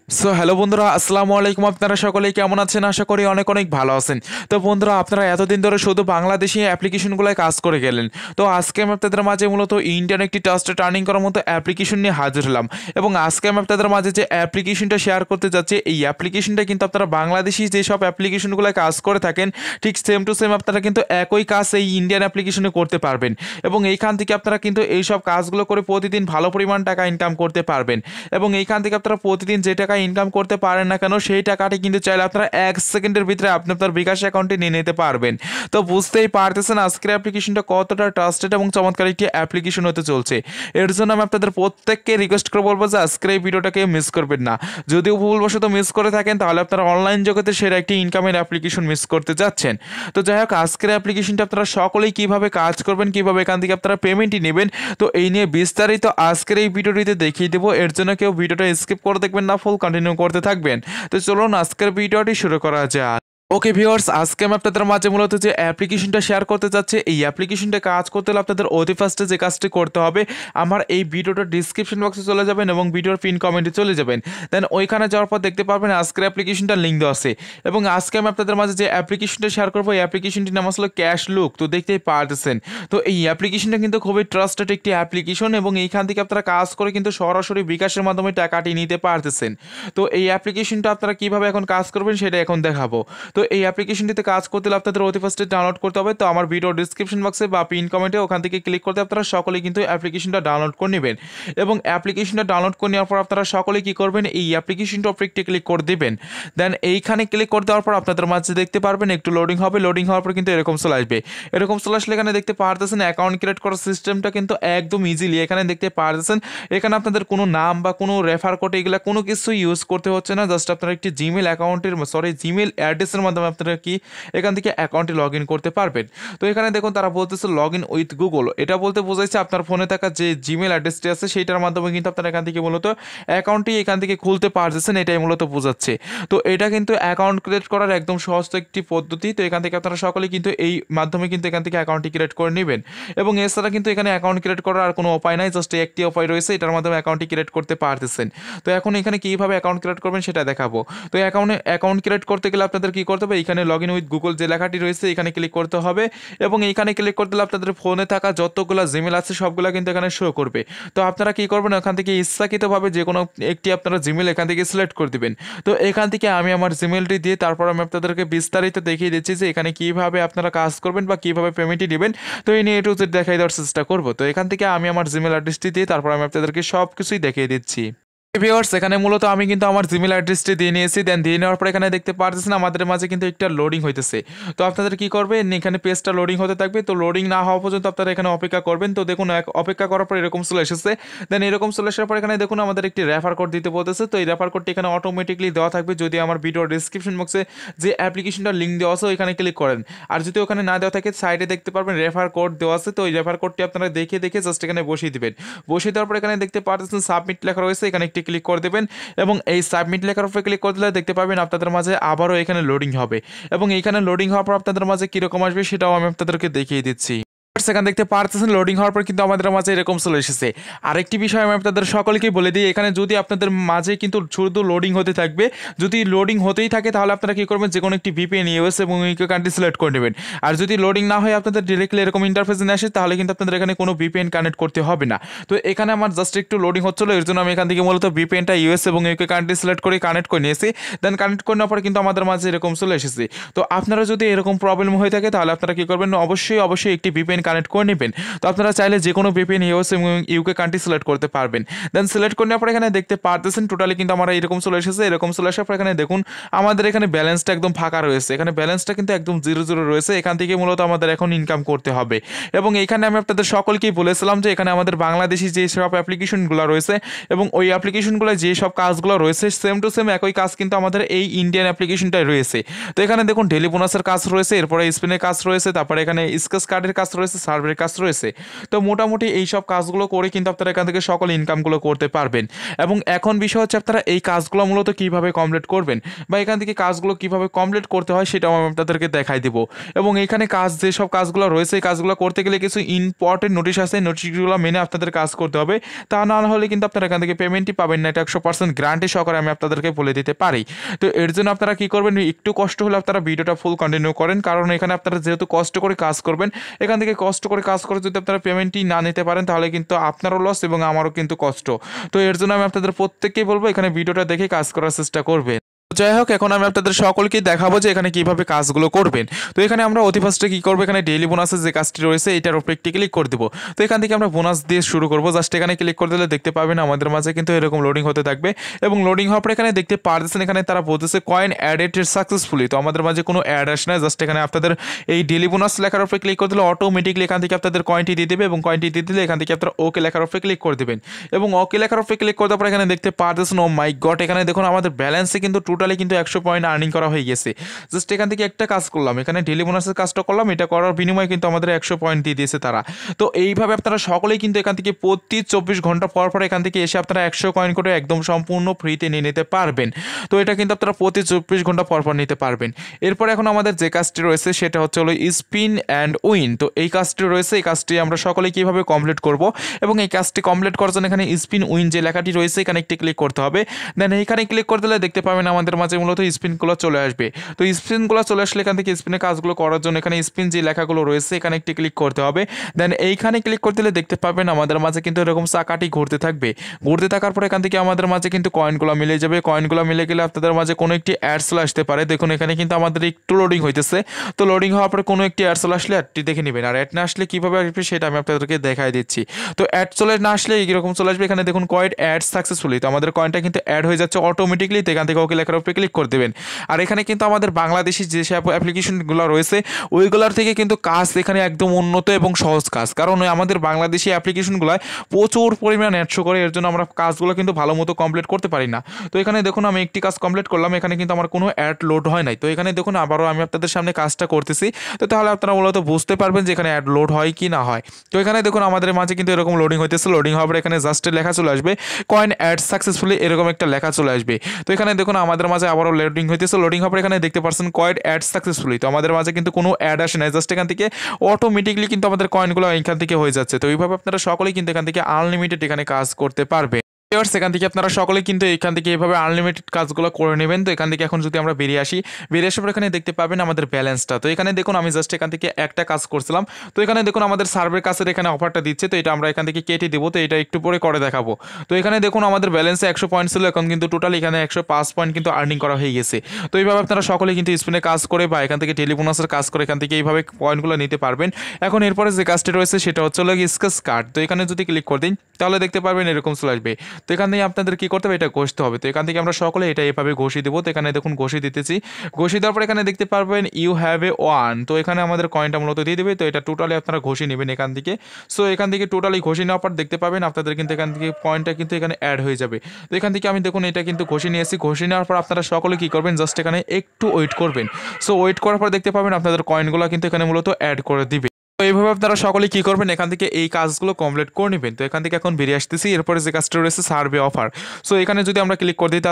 So hello বন্ধুরা, আসসালামু আলাইকুম। আপনারা সকলেই কেমন আছেন? আশা করি অনেক অনেক ভালো আছেন। তো বন্ধুরা, আপনারা এতদিন ধরে শুধু বাংলাদেশি অ্যাপ্লিকেশনগুলোয় কাজ করে গেলেন। তো আজকে আমি আপনাদের মাঝে মূলত ইন্ডিয়ান একটি ট্রাস্টেড আর্নিং করার মতো অ্যাপ্লিকেশন নিয়ে হাজির হলাম। এবং আজকে আমি আপনাদের মাঝে যে অ্যাপ্লিকেশনটা শেয়ার করতে যাচ্ছি, এই অ্যাপ্লিকেশনটা কিন্তু আপনারা বাংলাদেশি যেসব অ্যাপ্লিকেশনগুলোয় কাজ করে থাকেন, ঠিক সেম টু সেম আপনারা কিন্তু একই কাজ এই ইন্ডিয়ান অ্যাপ্লিকেশনে করতে পারবেন। এবং এইখান থেকে আপনারা কিন্তু এইসব কাজগুলো করে প্রতিদিন ভালো পরিমাণ টাকা ইনকাম করতে পারবেন। এবং এইখান থেকে আপনারা প্রতিদিন যে টাকা ইনকাম করতে পারেন না কেন, সেই টাকাটি কিন্তু চাইলে আপনারা 1 সেকেন্ডের ভিতরে আপনি আপনার বিকাশ অ্যাকাউন্টে নিয়ে নিতে পারবেন। তো বুঝতেই পারতেছেন আজকের অ্যাপ্লিকেশনটা কতটা ট্রাস্টেড এবং চমৎকার একটি অ্যাপ্লিকেশন হতে চলছে। এর জন্য আমি আপনাদের প্রত্যেককে রিকোয়েস্ট করে বলবো যে আজকের এই ভিডিওটাকে মিস করবেন না। যদিও ভুলবশত মিস করে থাকেন, তাহলে আপনারা অনলাইন জগতে সেরা একটি ইনকামের অ্যাপ্লিকেশন মিস করতে যাচ্ছেন। তো যাই হোক, আজকের অ্যাপ্লিকেশনটা আপনারা সকলেই কিভাবে কাজ করবেন, কিভাবে এখান থেকে আপনারা পেমেন্টই নেবেন, তো এই নিয়ে বিস্তারিত আজকের এই ভিডিওটিতে দেখিয়ে দেবো। এর জন্য কেউ ভিডিওটা স্কিপ করে দেখবেন না, ফুল কন্টিনিউ করতে থাকবেন। তো চলুন আজকের ভিডিওটি শুরু করা যাক। ওকে ভিউয়ার্স, আজকে আমি আপনাদের মাঝে মূলত যে অ্যাপ্লিকেশনটা শেয়ার করতে চাচ্ছি, এই অ্যাপ্লিকেশনটা কাজ করতে হলে আপনাদের অতি ফার্স্টে যে কাজটি করতে হবে, আমার এই ভিডিওটার ডিসক্রিপশন বক্সে চলে যাবেন এবং ভিডিওর পিন কমেন্টে চলে যাবেন। দেন ওইখানে যাওয়ার পর দেখতে পারবেন আজকের অ্যাপ্লিকেশনটার লিঙ্ক দেওয়া আছে। এবং আজকে আমি আপনাদের মাঝে যে অ্যাপ্লিকেশনটা শেয়ার করবো, এই অ্যাপ্লিকেশনটির নাম আসলে ক্যাশ লুক। তো দেখতেই পারতেছেন, তো এই অ্যাপ্লিকেশনটা কিন্তু খুবই ট্রাস্টেড একটি অ্যাপ্লিকেশন এবং এইখান থেকে আপনারা কাজ করে কিন্তু সরাসরি বিকাশের মাধ্যমে টাকাটি নিতে পারতেছেন। তো এই অ্যাপ্লিকেশনটা আপনারা কিভাবে এখন কাজ করবেন সেটা এখন দেখাবো। তো এই অ্যাপ্লিকেশনটিতে কাজ করতে হলে আপনাদের অতি ফার্স্টে ডাউনলোড করতে হবে। তো আমার ভিডিও ডিসক্রিপশন বক্সে বা পিন কমেন্টে ওখান থেকে ক্লিক করতে আপনারা সকলেই কিন্তু অ্যাপ্লিকেশনটা ডাউনলোড করে নেবেন। এবং অ্যাপ্লিকেশনটা ডাউনলোড করে নেওয়ার পর আপনারা সকলেই কী করবেন, এই অ্যাপ্লিকেশনটা উপরে একটি ক্লিক করে দেবেন। দেন এইখানে ক্লিক করে দেওয়ার পর আপনাদের মাঝে দেখতে পারবেন একটু লোডিং হবে। লোডিং হওয়ার পর কিন্তু এরকম চলে আসবে। এরকম চলে আসলে এখানে দেখতে পারতেছেন অ্যাকাউন্ট ক্রিয়েট করার সিস্টেমটা কিন্তু একদম ইজিলি এখানে দেখতে পারতেছেন। এখানে আপনাদের কোনো নাম বা কোনো রেফার কোড এগুলো কোনো কিছু ইউজ করতে হচ্ছে না। জাস্ট আপনারা একটি জিমেল অ্যাকাউন্টের জিমেল অ্যাড্রেসের মাধ্যমে আপনারা কি এখান থেকে অ্যাকাউন্টে লগ ইন করতে পারবেন। তো এখানে দেখুন তারা বলতেছে লগ ইন উইথ গুগল। এটা বলতে বোঝাইছে আপনার ফোনে থাকা যে জিমেল অ্যাড্রেসটি আছে সেইটার মাধ্যমে কিন্তু আপনারা এখান থেকে মূলত অ্যাকাউন্টটি এখান থেকে খুলতে পারতেছেন, এটাই মূলত বোঝাচ্ছে। তো এটা কিন্তু অ্যাকাউন্ট ক্রিয়েট করার একদম সহজ একটি পদ্ধতি। তো এখান থেকে আপনারা সকলেই কিন্তু এই মাধ্যমে কিন্তু এখান থেকে অ্যাকাউন্টটি ক্রিয়েট করে নেবেন। এবং এছাড়া কিন্তু এখানে অ্যাকাউন্ট ক্রিয়েট করার আর কোনো উপায় নাই, জাস্ট একটি উপায় রয়েছে, এটার মাধ্যমে অ্যাকাউন্টটি ক্রিয়েট করতে পারতেছেন। তো এখন এখানে কীভাবে অ্যাকাউন্ট ক্রিয়েট করবেন সেটা দেখাবো। তো অ্যাকাউন্ট ক্রিয়েট করতে গেলে আপনাদের কী করতে হবে, এখানে লগ ইন উইথ গুগল যে লেখাটি রয়েছে এখানে ক্লিক করতে হবে। এবং এইখানে ক্লিক করতে হলে আপনাদের ফোনে থাকা যতগুলো জিমেল আছে সবগুলো কিন্তু এখানে শো করবে। তো আপনারা কী করবেন, ওখান থেকে ইচ্ছাকৃতভাবে যে কোনো একটি আপনারা জিমেল এখান থেকে সিলেক্ট করে দেবেন। তো এখান থেকে আমি আমার জিমেলটি দিয়ে তারপর আমি আপনাদেরকে বিস্তারিত দেখিয়ে দিচ্ছি যে এখানে কীভাবে আপনারা কাজ করবেন বা কীভাবে পেমেন্টটি দেবেন। তো এই নিয়ে একটু দেখাই দেওয়ার চেষ্টা করবো। তো এখান থেকে আমি আমার জিমেল অ্যাড্রেসটি দিয়ে তারপর আমি আপনাদেরকে সব কিছুই দেখিয়ে দিচ্ছি। ভিউয়ার্স, এখানে মূলত আমি কিন্তু আমার জিমেল অ্যাড্রেসটি দিয়ে নিয়েছি। দেন দিয়ে নেওয়ার পর এখানে দেখতে পারতেছেন আমাদের মাঝে কিন্তু একটা লোডিং হইতেছে। তো আপনাদের কি করবেন, এখানে পেজটা লোডিং হতে থাকবে। তো লোডিং না হওয়া পর্যন্ত আপনারা এখানে অপেক্ষা করবেন। তো দেখুন অপেক্ষা করার পর এরকম চলে এসেছে। দেন এরকম চলে আসার পর এখানে দেখুন আমাদের একটি রেফার কোড দিতে বলতেছে। তো এই রেফার কোডটি এখানে অটোমেটিকলি দেওয়া থাকবে যদি আমার ভিডিও ডিসক্রিপশন বক্সে যে অ্যাপ্লিকেশনটার লিঙ্ক দেওয়া আছে ওইখানে ক্লিক করেন। আর যদি ওখানে না দেওয়া থাকে সাইডে দেখতে পারবেন রেফার কোড দেওয়া আছে। তো এই রেফার কোডটি আপনারা দেখে দেখে জাস্ট এখানে বসিয়ে দিবেন। বসিয়ে দেওয়ার পর এখানে দেখতে পারতেছেন সাবমিট লেখা রয়েছে, এখানে একটি ক্লিক করে দেবেন। এবং এই সাবমিট লেখার উপরে ক্লিক করে দিলে দেখতে পাবেন আপনাদের মাঝে আবারও এখানে লোডিং হবে। এবং এইখানে লোডিং হওয়ার পর আপনাদের মাঝে কীরকম আসবে সেটাও আমি আপনাদেরকে দেখিয়ে দিচ্ছি। সেখানে দেখতে পারতেছেন লোডিং হওয়ার পর কিন্তু আমাদের মাঝে এরকম চলে এসেছে। আরেকটি বিষয় আমি আপনাদের সকলকেই বলে দিই, এখানে যদি আপনাদের মাঝে কিন্তু শুধু লোডিং হতে থাকবে, যদি লোডিং হতেই থাকে তাহলে আপনারা কী করবেন, যে কোনো একটি ভিপিএন ইউএস এবং ইউকে কান্ট্রি সিলেক্ট করে নেবেন। আর যদি লোডিং না হয় আপনাদের ডিরেক্টলি এরকম ইন্টারফেসে নিয়ে আসে তাহলে কিন্তু আপনাদের এখানে কোনো ভিপিএন কানেক্ট করতে হবে না। তো এখানে আমার জাস্ট একটু লোডিং হচ্ছিলো, এর জন্য আমি এখান থেকে মূলত ভিপিএনটা ইউএস এবং ইউকে কান্ট্রি সিলেক্ট করে কানেক্ট করে নিয়েছি। দেন কানেক্ট করে নেওয়ার পর কিন্তু আমাদের মাঝে এরকম চলে এসেছে। তো আপনারা যদি এরকম প্রবলেম হয়ে থাকে তাহলে আপনারা কী করবেন, অবশ্যই একটি ভিপিএন কানেক্ট করে নেবেন। তো আপনারা চাইলে যে কোনো ভিপিএন ইউএস এবং ইউকে কান্ট্রি সিলেক্ট করতে পারবেন। দেন সিলেক্ট করে নেওয়ার পর এখানে দেখতে পারতেছেন টোটালি কিন্তু আমার এরকম চলে এসেছে। এরকম চলে আসার পর এখানে দেখুন আমাদের এখানে ব্যালেন্সটা একদম ফাঁকা রয়েছে, এখানে ব্যালেন্সটা কিন্তু একদম 0 রয়েছে। এখান থেকে মূলত আমাদের এখন ইনকাম করতে হবে। এবং এইখানে আমি আপনাদের সকলকেই বলেছিলাম যে এখানে আমাদের বাংলাদেশি যে সব অ্যাপ্লিকেশনগুলো রয়েছে এবং ওই অ্যাপ্লিকেশনগুলো যে সব কাজগুলো রয়েছে সেম টু সেম একই কাজ কিন্তু আমাদের এই ইন্ডিয়ান অ্যাপ্লিকেশনটাই রয়েছে। তো এখানে দেখুন ডেলি বোনাসের কাজ রয়েছে, এরপরে স্পিনের কাজ রয়েছে, তারপরে এখানে স্কেচ কার্ডের কাজ রয়েছে, সার্ভের কাজ রয়েছে। তো মোটামুটি এই সব কাজগুলো করে কিন্তু আপনারা এখান থেকে সকল ইনকামগুলো করতে পারবেন। এবং এখন বিষয় হচ্ছে আপনারা এই কাজগুলো মূলত কীভাবে কমপ্লিট করবেন বা এখান থেকে কাজগুলো কীভাবে কমপ্লিট করতে হয় সেটাও আমি আপনাদেরকে দেখাই দেবো। এবং এখানে কাজ যেসব কাজগুলো রয়েছে এই কাজগুলো করতে গেলে কিছু ইম্পর্টেন্ট নোটিশ আছে, নোটিশগুলো মেনে আপনাদের কাজ করতে হবে। তা না হলে কিন্তু আপনারা এখান থেকে পেমেন্টই পাবেন না, এটা 100% গ্যারান্টি সহকারে আমি আপনাদেরকে বলে দিতে পারি। তো এর জন্য আপনারা কী করবেন, একটু কষ্ট হলে আপনারা ভিডিওটা ফুল কন্টিনিউ করেন, কারণ এখানে আপনারা যেহেতু কষ্ট করে কাজ করবেন, এখান থেকে কষ্ট করে কাজ করে যদি আপনারা পেমেন্টই না নিতে পারেন তাহলে কিন্তু আপনারও লস এবং আমারও কিন্তু কষ্ট। তো এর জন্য আমি আপনাদের প্রত্যেককেই বলবো এখানে ভিডিওটা দেখে কাজ করার চেষ্টা করবেন। যাই হোক, এখন আমি আপনাদের সকলকে দেখাবো যে এখানে কিভাবে কাজগুলো করবেন। তো এখানে আমরা অতি ফার্স্টে কী করবো, এখানে ডেইলি বোনাসের যে কাজটি রয়েছে এটার উপরে একটি ক্লিক করে দেবো। তো এখান থেকে আমরা বোনাস দিয়ে শুরু করবো। জাস্ট এখানে ক্লিক করে দিলে দেখতে পাবেন আমাদের মাঝে কিন্তু এরকম লোডিং হতে থাকবে এবং লোডিং হওয়ার পর এখানে দেখতে পারতেছেন এখানে তারা বলতেছে কয়েন অ্যাডেড সাকসেসফুলি। তো আমাদের মাঝে কোনো অ্যাড আসে না, জাস্ট এখানে আপনাদের এই ডেইলি বোনাস লেখার উপরে ক্লিক করে দিলে অটোমেটিকলি এখান থেকে আপনাদের কয়েনটি দিয়ে দেবে এবং কয়েনটি দিয়ে দিলে এখান থেকে আপনারা ওকে লেখার উপরে ক্লিক করে দেবেন এবং ওকে লেখার উপরে ক্লিক করে দেওয়ার পর এখানে দেখতে পারতেছেন ও মাই গড, এখানে দেখুন আমাদের ব্যালেন্সে কিন্তু টোটালি কিন্তু 100 পয়েন্ট আর্নিং করা হয়ে গেছে। জাস্ট এখান থেকে একটা কাজ করলাম, এখানে ডেইলি বোনাসের কাজটা করলাম, এটা করার বিনিময়ে কিন্তু আমাদের 100 পয়েন্ট দিয়ে দিয়েছে তারা। তো এইভাবে আপনারা সকলেই কিন্তু এখান থেকে প্রতি 24 ঘন্টা পর পর এখান থেকে এসে আপনারা 100 কয়েন করে একদম সম্পূর্ণ ফ্রিতে নিয়ে নিতে পারবেন। তো এটা কিন্তু আপনারা প্রতি 24 ঘন্টা পর পর নিতে পারবেন। এরপর এখন আমাদের যে কাজটি রয়েছে সেটা হচ্ছে হলো স্পিন অ্যান্ড উইন। তো এই কাজটি রয়েছে, এই কাজটি আমরা সকলেই কীভাবে কমপ্লিট করব এবং এই কাজটি কমপ্লিট করার জন্য এখানে স্পিন উইন যে লেখাটি রয়েছে এখানে একটি ক্লিক করতে হবে। দেন এইখানে ক্লিক করে দিলে দেখতে পাবেন আমাদের মাঝে মূলত স্পিনগুলো চলে আসবে। তো স্পিনগুলো চলে আসলে এখান থেকে স্পিনের কাজগুলো করার জন্য এখানে স্পিন যে লেখাগুলো রয়েছে এখানে একটি ক্লিক করতে হবে। দেন এইখানে ক্লিক করতে দিলে দেখতে পাবেন আমাদের মাঝে কিন্তু এরকম চাকাটি ঘুরতে থাকবে। ঘুরতে থাকার পর এখান থেকে আমাদের মাঝে কিন্তু কয়েনগুলো মিলে যাবে। কয়েনগুলো মিলে গেলে আপনাদের মাঝে কোনো একটি অ্যাড চলে আসতে পারে। দেখুন এখানে কিন্তু আমাদের একটু লোডিং হইতেছে। তো লোডিং হওয়ার পরে কোনো একটি অ্যাড চলে আসলে অ্যাডটি দেখে নেবেন, আর অ্যাড না আসলে কীভাবে আসবে সেটা আমি আপনাদেরকে দেখাই দিচ্ছি। তো অ্যাড চলে না আসলে এইরকম চলে আসবে, এখানে দেখুন কয়েন অ্যাড সাকসেসফুলি। তো আমাদের কয়েনটা কিন্তু অ্যাড হয়ে যাচ্ছে অটোমেটিকলি। তো এখান থেকে ওকে লেখার উপরে ক্লিক করে দেবেন। আর এখানে কিন্তু আমাদের বাংলাদেশি যেসব অ্যাপ্লিকেশনগুলো রয়েছে ওইগুলোর থেকে কিন্তু কাজ এখানে একদম উন্নত এবং সহজ কাজ, কারণ আমাদের বাংলাদেশি অ্যাপ্লিকেশনগুলো প্রচুর পরিমাণ অ্যাড শো করে, এর জন্য আমরা কাজগুলো কিন্তু ভালো মতো কমপ্লিট করতে পারি না। তো এখানে দেখুন আমি একটি কাজ কমপ্লিট করলাম, এখানে কিন্তু আমার কোনো অ্যাড লোড হয় নাই। তো এখানে দেখুন আবারও আমি আপনাদের সামনে কাজটা করতেছি। তো তাহলে আপনারা মূলত বুঝতে পারবেন যে এখানে অ্যাড লোড হয় কি না হয়। তো এখানে দেখুন আমাদের মাঝে কিন্তু এরকম লোডিং হইতেছে। লোডিং হওয়ার পর এখানে জাস্ট লেখা চলে আসবে কয়েন অ্যাড সাকসেসফুলি, এরকম একটা লেখা চলে আসবে। তো এখানে দেখুন আমাদের মাঝে আবারও লোডিং হইতেছে। লোডিং হওয়ার পর এখানে দেখতে পাচ্ছেন কয়েন অ্যাড সাকসেসফুলি। তো আমাদের মাঝে কিন্তু কোনো অ্যাড আসে না, জাস্ট এখান থেকে অটোমেটিকলি কিন্তু আমাদের কয়েনগুলো এখান থেকে হয়ে যাচ্ছে। তো এইভাবে আপনারা সকলেই কিন্তু এখান থেকে আনলিমিটেড এখানে কাজ করতে পারবে। এখান থেকে আপনারা সকলে কিন্তু এখান থেকে এইভাবে আনলিমিটেড কাজগুলো করে নেবেন। তো এখান থেকে এখন যদি আমরা বেরিয়ে আসার পর এখানে দেখতে পাবেন আমাদের ব্যালেন্সটা। তো এখানে দেখুন আমি জাস্ট এখান থেকে একটা কাজ করছিলাম। তো এখানে দেখুন আমাদের সার্ভের কাছের এখানে অফারটা দিচ্ছে, তো এটা আমরা এখান থেকে কেটে দেবো। তো এটা একটু পরে করে দেখাবো। তো এখানে দেখুন আমাদের ব্যালেন্সে 100 পয়েন্ট ছিল, এখন কিন্তু টোটাল এখানে 105 পয়েন্ট কিন্তু আর্নিং করা হয়ে গেছে। তো এইভাবে আপনারা সকলে কিন্তু স্পিনে কাজ করে বা এখান থেকে টেলিবোনাসের কাজ করে এখান থেকে এইভাবে পয়েন্টগুলো নিতে পারবেন। এখন এরপরে যে কাজটি রয়েছে সেটা হচ্ছে স্কেচ কার্ড। তো এখানে যদি ক্লিক করে দিন তাহলে দেখতে পারবেন এরকম চলে আসবে। তো এখান থেকে আপনাদের কি করতে হবে, এটা ঘষতে হবে। তো এখান থেকে আমরা সকলে এটা এভাবে ঘষি দেবো। তো এখানে দেখুন ঘষি দিতেছি। ঘষি দেওয়ার পর এখানে দেখতে পারবেন ইউ হ্যাভ এ ওয়ান। তো এখানে আমাদের কয়েনটা মূলত দিয়ে দেবে। তো এটা টোটালি আপনারা ঘষি নেবেন এখান থেকে। সো এখান থেকে টোটালি ঘষি নেওয়ার পর দেখতে পাবেন আপনাদের কিন্তু এখান থেকে পয়েন্টটা কিন্তু এখানে অ্যাড হয়ে যাবে। তো এখান থেকে আমি দেখুন এটা কিন্তু ঘষি নিয়েছি। ঘষি নেওয়ার পর আপনারা সকলে কি করবেন, জাস্ট এখানে একটু ওয়েট করবেন। সো ওয়েট করার পর দেখতে পাবেন আপনাদের কয়েনগুলো কিন্তু এখানে মূলত অ্যাড করে দিবে। তো এইভাবে আপনারা সকলে কি করবেন, এখান থেকে এই কাজগুলো কমপ্লিট করে নেবেন। তো এখান থেকে এখন বেরিয়ে আসতেছি। এরপরে যে কাজটা রয়েছে সার্ভে অফার। সো এখানে যদি আমরা ক্লিক করে দিই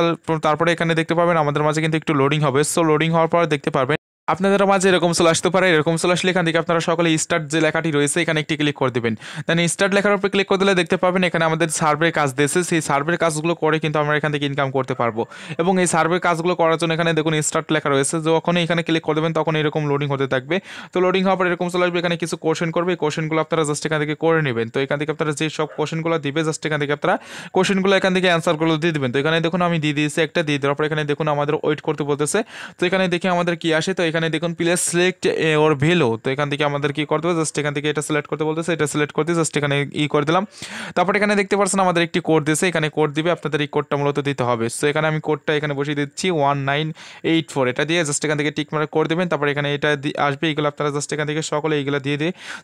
তারপরে এখানে দেখতে পাবেন আমাদের মাঝে কিন্তু একটু লোডিং হবে। সো লোডিং হওয়ার পর দেখতে পারবেন আপনাদের মাঝে এরকম চলে আসতে পারে। এরকম চলে আসলে এখান থেকে আপনারা সকলে স্টার্ট যে লেখাটি রয়েছে এখানে একটি ক্লিক করে দেবেন। দেন স্টার্ট লেখার উপরে ক্লিক করে দিলে দেখতে পাবেন এখানে আমাদের সার্ভের কাজ দিয়েছে। সেই সার্ভের কাজগুলো করে কিন্তু আমরা এখান থেকে ইনকাম করতে পারবো। এবং এই সার্ভের কাজগুলো করার জন্য এখানে দেখুন স্টার্ট লেখা রয়েছে। যখন এখানে ক্লিক করে দেবেন তখন এরকম লোডিং হতে থাকবে। তো লোডিং হওয়ার পর এরকম চলে আসবে, এখানে কিছু কোশ্চেন করবে। এই কোশ্চেনগুলো আপনারা জাস্ট এখান থেকে করে নেবেন। তো এখান থেকে আপনারা যে সব কোশ্চেনগুলো দিবে জাস্ট এখান থেকে আপনারা কোশ্চেনগুলো এখান থেকে অ্যান্সারগুলো দিয়ে দেবেন। তো এখানে দেখুন আমি দিয়ে দিয়েছি একটা, দিয়ে দেওয়ার পর এখানে দেখুন আমাদের ওয়েট করতে বলতেছে। তো এখানে দেখে আমাদের কি আসে। তো এখানে দেখুন প্লেস সিলেক্ট ওর ভ্যালু। তো এখান থেকে আমাদের কি করতে হবে, জাস্ট এখান থেকে এটা সিলেক্ট করতে বলতেছে, এটা সিলেক্ট করতে জাস্ট এখানে করে দিলাম। তারপর এখানে দেখতে পাচ্ছেন আমাদের একটি কোড দিয়েছে, এখানে কোড দিবে, আপনাদের এই কোডটা মূলত দিতে হবে। সো এখানে আমি কোডটা এখানে বসিয়ে দিচ্ছি 1984, এটা দিয়ে জাস্ট এখান থেকে টিক মার্ক করে দেবেন। তারপর এখানে এটা আসবে, এইগুলো আপনারা জাস্ট এখান থেকে সকলে এইগুলো দিয়ে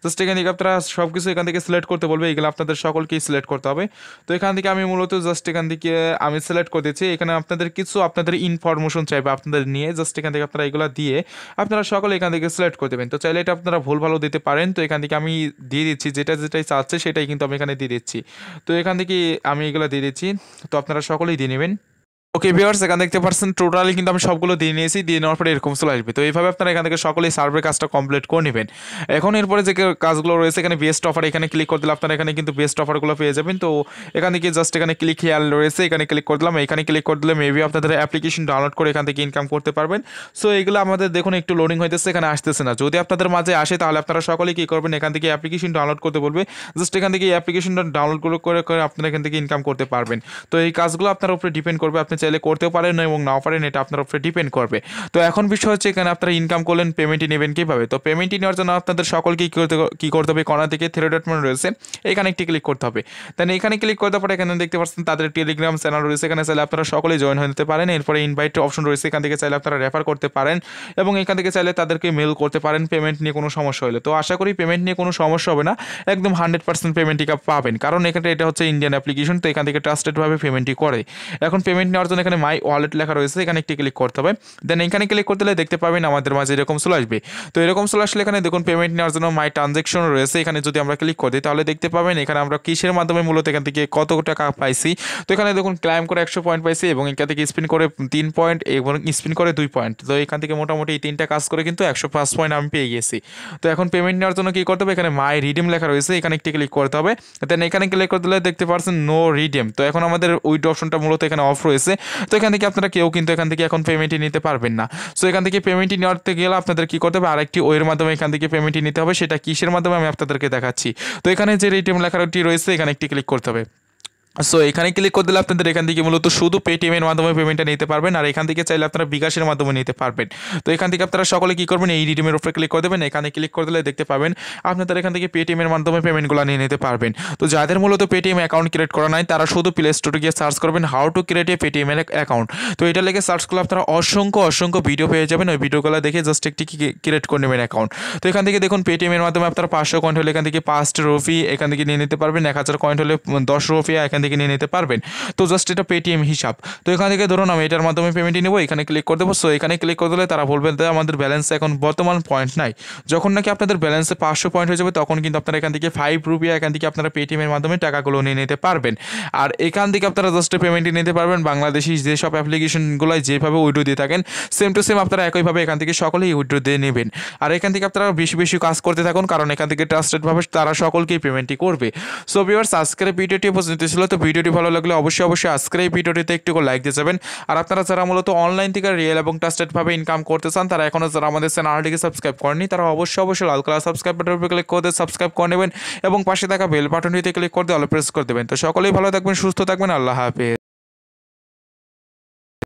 জাস্ট এখান থেকে আপনারা সব কিছু এখান থেকে সিলেক্ট করতে বলবে। এইগুলো আপনাদের সকলকেই সিলেক্ট করতে হবে। তো এখান থেকে আমি মূলত জাস্ট এখান থেকে আমি সিলেক্ট করে দিচ্ছি। এখানে আপনাদের কিছু আপনাদের ইনফরমেশন চাইবে আপনাদের নিয়ে, জাস্ট এখান থেকে আপনারা এগুলো দিয়ে আপনারা সকলে এখান থেকে সিলেক্ট করে দেবেন। তো চাইলে এটা আপনারা ভুল ভালো দিতে পারেন। তো এখান থেকে আমি দিয়ে দিচ্ছি যেটাই চাচ্ছে সেটাই কিন্তু আমি এখানে দিয়ে দিচ্ছি। তো এখান থেকে আমি এগুলো দিয়ে দিচ্ছি। তো আপনারা সকলেই দিয়ে নেবেন। ওকে ভিউয়ার্স, এখানে দেখতে পাচ্ছেন টোটালি কিন্তু আমি সবগুলো দিয়ে নিয়েছি। দিয়ে নেওয়ার পরে এরকম চলে আসবে। তো এইভাবে আপনারা এখান থেকে সকলেই সার্ভের কাজটা কমপ্লিট করে নেবেন। এখন এরপরে যে কাজগুলো রয়েছে এখানে বেস্ট অফার, এখানে ক্লিক করে দিলে আপনারা এখানে কিন্তু বেস্ট অফারগুলো পেয়ে যাবেন। তো এখান থেকে জাস্ট এখানে ক্লিক হেয়ার রয়েছে, এখানে ক্লিক করে দিলাম। এখানে ক্লিক করে দিলে মেবি আপনাদের অ্যাপ্লিকেশন ডাউনলোড করে এখান থেকে ইনকাম করতে পারবেন। সো এগুলো আমাদের দেখুন একটু লোডিং হইতেছে, এখানে আসতেছে না। যদি আপনাদের মাঝে আসে তাহলে আপনারা সকলেই কী করবেন, এখান থেকে অ্যাপ্লিকেশন ডাউনলোড করতে বলবে। জাস্ট এখান থেকে অ্যাপ্লিকেশনটা ডাউনলোড করে আপনারা এখান থেকে ইনকাম করতে পারবেন। তো এই কাজগুলো আপনার উপরে ডিপেন্ড করবে, আপনি চাইলে করতেও পারেন এবং নাও পারেন, এটা আপনার উপরে ডিপেন্ড করবে। তো এখন বিষয় হচ্ছে এখানে আপনারা ইনকাম করলেন, পেমেন্টই নেবেন কীভাবে। তো পেমেন্টই নেওয়ার জন্য আপনাদের সকলকে কী করতে হবে, কর্নার থেকে থ্রি ডট বাটন রয়েছে, এখানে একটি ক্লিক করতে হবে। দেন এখানে ক্লিক করতে পরে এখানে দেখতে পাচ্ছেন তাদের টেলিগ্রাম চ্যানেল রয়েছে, এখানে চাইলে আপনারা সকলেই জয়েন হয়ে নিতে পারেন। এরপরে ইনভাইট অপশন রয়েছে, এখান থেকে চাইলে আপনারা রেফার করতে পারেন এবং এখান থেকে চাইলে তাদেরকে মেল করতে পারেন পেমেন্ট নিয়ে কোনো সমস্যা হলে। তো আশা করি পেমেন্ট নিয়ে কোনো সমস্যা হবে না, একদম 100% পেমেন্টই পাবেন, কারণ এখানে এটা হচ্ছে ইন্ডিয়ান অ্যাপ্লিকেশন। তো এখান থেকে ট্রাস্টেডভাবে পেমেন্টই করে। এখন পেমেন্ট নেওয়ার জন্য এখানে মাই ওয়ালেট লেখা রয়েছে, এখানে একটি ক্লিক করতে হবে। দেন এখানে ক্লিক করতে হলে দেখতে পাবেন আমাদের মাঝে এরকম চলে আসবে। তো এরকম চলে আসলে এখানে দেখুন পেমেন্ট নেওয়ার জন্য মাই ট্রানজ্যাকশন রয়েছে, এখানে যদি আমরা ক্লিক করি তাহলে দেখতে পাবেন এখানে আমরা কিসের মাধ্যমে মূলত এখান থেকে কত টাকা পাইছি। তো এখানে দেখুন ক্লাইম করে 100 পয়েন্ট পাইছি এবং এখান থেকে স্পিন করে 3 পয়েন্ট এবং স্পিন করে 2 পয়েন্ট। তো এখান থেকে মোটামুটি এই 3টা কাজ করে কিন্তু 105 পয়েন্ট আমি পেয়ে গেছি। তো এখন পেমেন্ট নেওয়ার জন্য কী করতে হবে, এখানে মাই রিডিম লেখা রয়েছে, এখানে একটি ক্লিক করতে হবে। দেন এখানে ক্লিক করতে হলে দেখতে পাচ্ছেন নো রিডিম। তো এখন আমাদের উইথড্র অপশনটা মূলত এখানে অফ রয়েছে। তো এখান থেকে আপনারা কেউ কিন্তু এখান থেকে এখন পেমেন্টই নিতে পারবেন না। সো এখান থেকে পেমেন্টই নেওয়াতে গেলে আপনাদের কী করতে হবে, আরেকটি ওয়ের মাধ্যমে এখান থেকে পেমেন্টই নিতে হবে। সেটা কিসের মাধ্যমে আমি আপনাদেরকে দেখাচ্ছি। তো এখানে যে রিডিম লেখাটি রয়েছে এখানে একটি ক্লিক করতে হবে। সো এখানে ক্লিক করে দিলে আপনাদের এখান থেকে মূলত শুধু পেটিএমের মাধ্যমে পেমেন্টটা নিতে পারবেন, আর এখান থেকে চাইলে আপনারা বিকাশের মাধ্যমে নিতে পারবেন। তো এখান থেকে আপনারা সকলে কী করবেন, এই রিডিমের উপরে ক্লিক করে দেবেন। এখানে ক্লিক করে দিলে দেখতে পাবেন আপনাদের এখান থেকে পেটিএমের মাধ্যমে পেমেন্টগুলো নিয়ে নিতে পারবেন। তো যাদের মূলত পেটিএম অ্যাকাউন্ট ক্রিয়েট করা নাই তারা শুধু প্লে স্টোরে গিয়ে সার্চ করবেন হাউ টু ক্রিয়েট এ পেটিএমের অ্যাকাউন্ট। তো এটা লেগে সার্চ করলে আপনারা অসংখ্য ভিডিও পেয়ে যাবেন। ওই ভিডিওগুলো দেখে জাস্ট একটি ক্রিয়েট করে নেবেন অ্যাকাউন্ট। তো এখান থেকে দেখুন পেটিএমের মাধ্যমে আপনারা 500 কয়েন হলে এখান থেকে 5 রুপি এখান থেকে নিয়ে নিতে পারবেন, 1000 কয়েন হলে 10 রুপিয়া এখান থেকে নিয়ে নিতে পারবেন। তো জাস্ট এটা পেটিএম হিসাব। তো এখান থেকে ধরুন আমি এটার মাধ্যমে পেমেন্টই নেবো, এখানে ক্লিক করে দেবো। সো এখানে ক্লিক করে দিলে তারা বলবেন যে আমাদের ব্যালেন্সে এখন বর্তমান পয়েন্ট নাই। যখন নাকি আপনাদের ব্যালেন্সে 500 পয়েন্ট হয়ে যাবে তখন কিন্তু আপনারা এখান থেকে 5 রুপিয়া এখান থেকে আপনারা পেটিএমের মাধ্যমে টাকাগুলো নিয়ে নিতে পারবেন। আর এখান থেকে আপনারা জাস্ট পেমেন্টই নিতে পারবেন। বাংলাদেশি যেসব অ্যাপ্লিকেশনগুলোয় যেভাবে উইথড্র দিয়ে থাকেন সেম টু সেম আপনারা একইভাবে এখান থেকে সকলেই উইথড্র দিয়ে নেবেন। আর এখান থেকে আপনারা বেশি কাজ করতে থাকুন, কারণ এখান থেকে ট্রাস্টেডভাবে তারা সকলকেই পেমেন্টই করবে। সো ভিউয়ার্স, আজকের ভিডিওটি পর্যন্ত ছিল। তো ভিডিওটি ভালো লাগলে অবশ্যই আজকের এই ভিডিওটিতে একটু লাইক দিয়ে যাবেন। আর আপনারা যারা মূলত অনলাইন থেকে রিয়েল এবং ট্রাস্টেডভাবে ইনকাম করতে চান তারা এখনও যারা আমাদের চ্যানেলটিকে সাবস্ক্রাইব করেনি তারা অবশ্যই লাল কালার সাবস্ক্রাইব বাটনের উপর ক্লিক করে সাবস্ক্রাইব করে নেবেন এবং পাশে থাকা বেল বাটনটিতে ক্লিক করে অল প্রেস করে দেবেন। তো সকলেই ভালো থাকবেন, সুস্থ থাকবেন, আল্লাহ হাফেজ।